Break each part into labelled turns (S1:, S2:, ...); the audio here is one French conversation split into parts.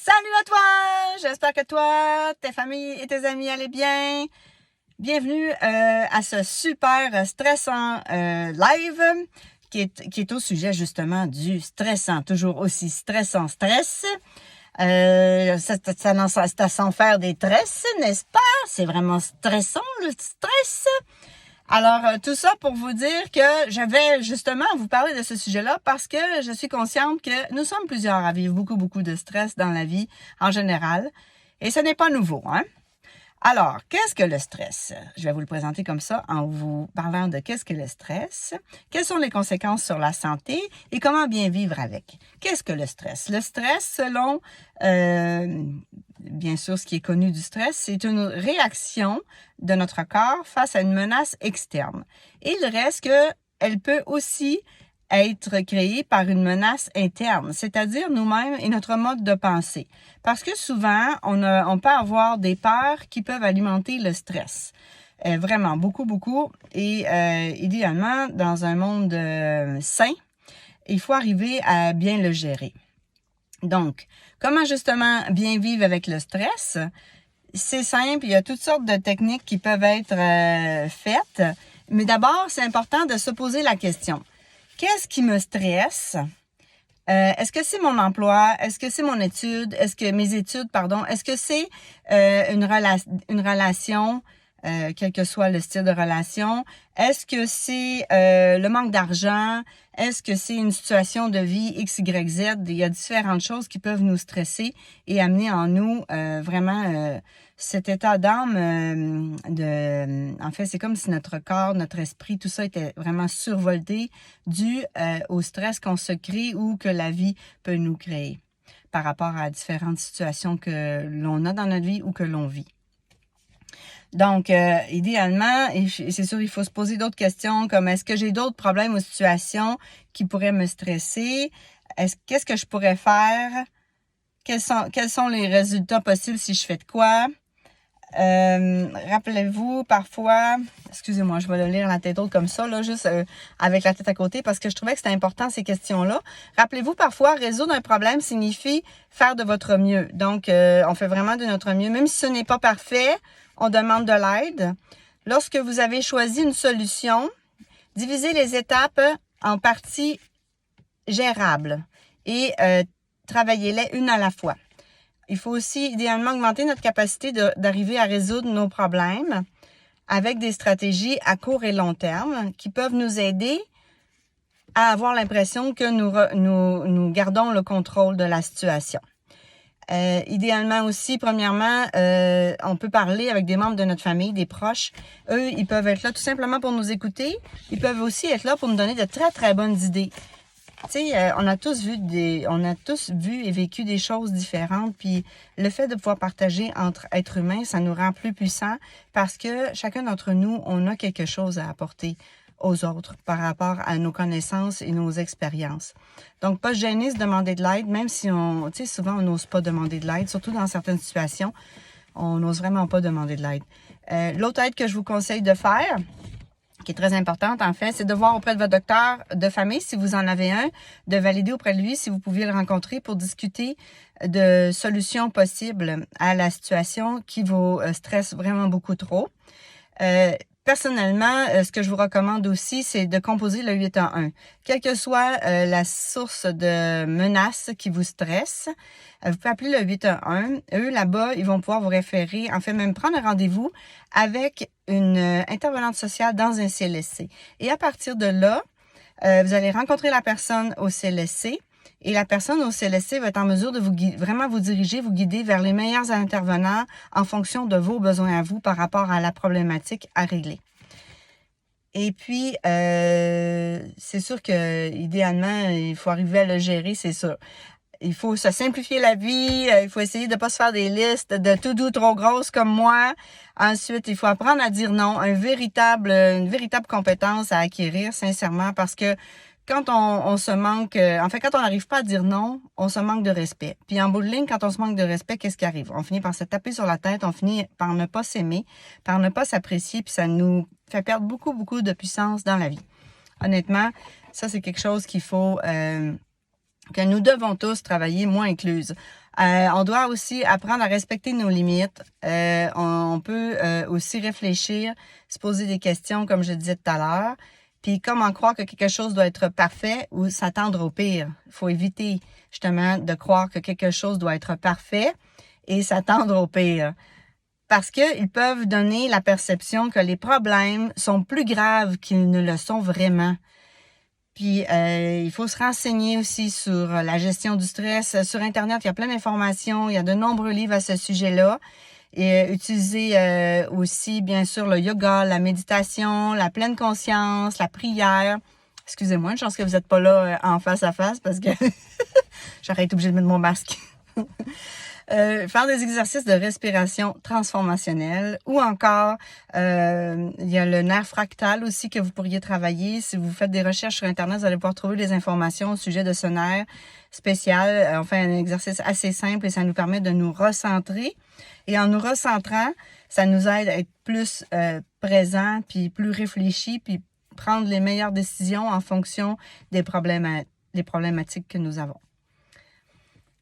S1: Salut à toi! J'espère que toi, tes familles et tes amis allaient bien. Bienvenue à ce super stressant live qui est au sujet justement du stressant, toujours aussi stressant stress. C'est sans faire des tresses, n'est-ce pas? C'est vraiment stressant le stress. Alors, tout ça pour vous dire que je vais justement vous parler de ce sujet-là parce que je suis consciente que nous sommes plusieurs à vivre beaucoup de stress dans la vie en général. Et ce n'est pas nouveau, hein? Alors, qu'est-ce que le stress? Je vais vous le présenter comme ça en vous parlant de qu'est-ce que le stress, quelles sont les conséquences sur la santé et comment bien vivre avec. Qu'est-ce que le stress? Le stress, selon, bien sûr, ce qui est connu du stress, c'est une réaction de notre corps face à une menace externe. Et il reste qu'elle peut aussi être créée par une menace interne, c'est-à-dire nous-mêmes et notre mode de pensée. Parce que souvent, on peut avoir des peurs qui peuvent alimenter le stress. Vraiment, beaucoup. Et idéalement, dans un monde sain, il faut arriver à bien le gérer. Donc, comment justement bien vivre avec le stress? C'est simple, il y a toutes sortes de techniques qui peuvent être faites. Mais d'abord, c'est important de se poser la question. Qu'est-ce qui me stresse? Est-ce que c'est mon emploi? Est-ce que c'est mon étude? Est-ce que c'est une relation, quel que soit le style de relation? Est-ce que c'est le manque d'argent? Est-ce que c'est une situation de vie X, Y, Z? Il y a différentes choses qui peuvent nous stresser et amener en nous vraiment cet état d'âme en fait, c'est comme si notre corps, notre esprit, tout ça était vraiment survolté dû au stress qu'on se crée ou que la vie peut nous créer par rapport à différentes situations que l'on a dans notre vie ou que l'on vit. Donc, idéalement, et c'est sûr, il faut se poser d'autres questions comme est-ce que j'ai d'autres problèmes ou situations qui pourraient me stresser? Qu'est-ce que je pourrais faire? Quels sont les résultats possibles si je fais de quoi? Rappelez-vous parfois, excusez-moi, je vais le lire la tête haute comme ça, là, juste avec la tête à côté, parce que je trouvais que c'était important ces questions-là. Rappelez-vous parfois, résoudre un problème signifie faire de votre mieux. Donc, on fait vraiment de notre mieux. Même si ce n'est pas parfait, on demande de l'aide. Lorsque vous avez choisi une solution, divisez les étapes en parties gérables et travaillez-les une à la fois. Il faut aussi idéalement augmenter notre capacité d'arriver à résoudre nos problèmes avec des stratégies à court et long terme qui peuvent nous aider à avoir l'impression que nous gardons le contrôle de la situation. Idéalement aussi, premièrement, on peut parler avec des membres de notre famille, des proches. Eux, ils peuvent être là tout simplement pour nous écouter. Ils peuvent aussi être là pour nous donner de très bonnes idées. Tu sais, on a tous vu et vécu des choses différentes, puis le fait de pouvoir partager entre êtres humains, ça nous rend plus puissants parce que chacun d'entre nous, on a quelque chose à apporter aux autres par rapport à nos connaissances et nos expériences. Donc, pas se gêner, se demander de l'aide, même si souvent on n'ose pas demander de l'aide, surtout dans certaines situations, on n'ose vraiment pas demander de l'aide. L'autre aide que je vous conseille de faire, qui est très importante, en fait, c'est de voir auprès de votre docteur de famille, si vous en avez un, de valider auprès de lui si vous pouviez le rencontrer pour discuter de solutions possibles à la situation qui vous stresse vraiment beaucoup trop. Personnellement, ce que je vous recommande aussi, c'est de composer le 811. Quelle que soit la source de menace qui vous stresse, vous pouvez appeler le 811. Eux, là-bas, ils vont pouvoir vous référer, en fait, même prendre un rendez-vous avec une intervenante sociale dans un CLSC. Et à partir de là, vous allez rencontrer la personne au CLSC. Et la personne au CLSC va être en mesure de vraiment vous diriger, vous guider vers les meilleurs intervenants en fonction de vos besoins à vous par rapport à la problématique à régler. Et puis, c'est sûr que idéalement, il faut arriver à le gérer, c'est sûr. Il faut se simplifier la vie, il faut essayer de ne pas se faire des listes de to-do trop grosses comme moi. Ensuite, il faut apprendre à dire non, une véritable compétence à acquérir, sincèrement, parce que quand on se manque, quand on n'arrive pas à dire non, on se manque de respect. Puis en bout de ligne, quand on se manque de respect, qu'est-ce qui arrive? On finit par se taper sur la tête, on finit par ne pas s'aimer, par ne pas s'apprécier, puis ça nous fait perdre beaucoup de puissance dans la vie. Honnêtement, ça c'est quelque chose qu'il faut, que nous devons tous travailler, moi incluse. On doit aussi apprendre à respecter nos limites. On peut aussi réfléchir, se poser des questions, comme je disais tout à l'heure. Puis comment croire que quelque chose doit être parfait ou s'attendre au pire. Il faut éviter justement de croire que quelque chose doit être parfait et s'attendre au pire. Parce qu'ils peuvent donner la perception que les problèmes sont plus graves qu'ils ne le sont vraiment. Puis, il faut se renseigner aussi sur la gestion du stress. Sur Internet, il y a plein d'informations. Il y a de nombreux livres à ce sujet-là. Et utiliser aussi, bien sûr, le yoga, la méditation, la pleine conscience, la prière. Excusez-moi, je pense que vous n'êtes pas là en face à face parce que j'aurais été obligée de mettre mon masque. Faire des exercices de respiration transformationnelle ou encore, il y a le nerf fractal aussi que vous pourriez travailler. Si vous faites des recherches sur Internet, vous allez pouvoir trouver des informations au sujet de ce nerf spécial. On fait un exercice assez simple et ça nous permet de nous recentrer. Et en nous recentrant, ça nous aide à être plus présent, puis plus réfléchi, puis prendre les meilleures décisions en fonction des problématiques que nous avons.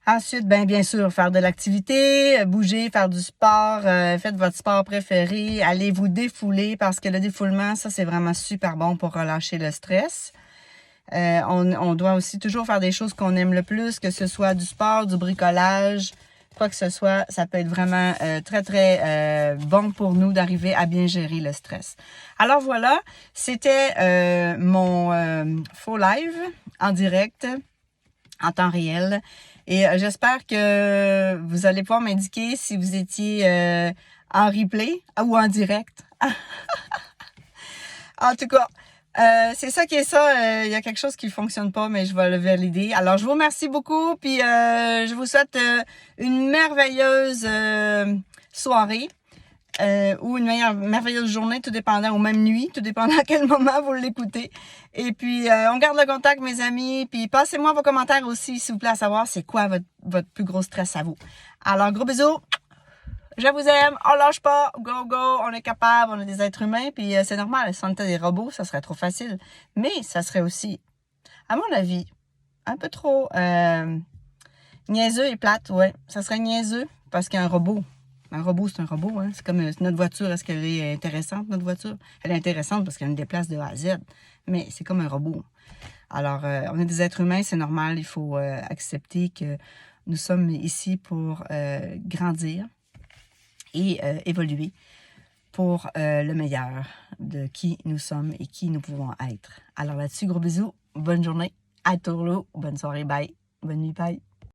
S1: Ensuite, bien sûr, faire de l'activité, bouger, faire du sport, faites votre sport préféré, allez vous défouler parce que le défoulement, ça, c'est vraiment super bon pour relâcher le stress. On doit aussi toujours faire des choses qu'on aime le plus, que ce soit du sport, du bricolage, quoi que ce soit. Ça peut être vraiment très, très bon pour nous d'arriver à bien gérer le stress. Alors voilà, c'était mon faux live en direct, en temps réel. Et j'espère que vous allez pouvoir m'indiquer si vous étiez en replay ou en direct. En tout cas, c'est ça qui est ça. Il y a quelque chose qui ne fonctionne pas, mais je vais le valider. Alors, je vous remercie beaucoup. Puis, je vous souhaite une merveilleuse soirée. Ou une merveilleuse journée, tout dépendant, ou même nuit, tout dépendant à quel moment vous l'écoutez. Et puis, on garde le contact, mes amis, puis passez-moi vos commentaires aussi, s'il vous plaît, à savoir c'est quoi votre plus gros stress à vous. Alors, gros bisous, je vous aime, on lâche pas, go, go, on est capable, on est des êtres humains, puis c'est normal, si on était des robots, ça serait trop facile. Mais ça serait aussi, à mon avis, un peu trop niaiseux et plate, ouais. Ça serait niaiseux, parce qu'un robot, c'est un robot, hein. C'est comme notre voiture. Est-ce qu'elle est intéressante, notre voiture? Elle est intéressante parce qu'elle nous déplace de A à Z. Mais c'est comme un robot. Alors, on est des êtres humains, c'est normal. Il faut accepter que nous sommes ici pour grandir et évoluer pour le meilleur de qui nous sommes et qui nous pouvons être. Alors là-dessus, gros bisous. Bonne journée. À tourlou. Bonne soirée. Bye. Bonne nuit. Bye.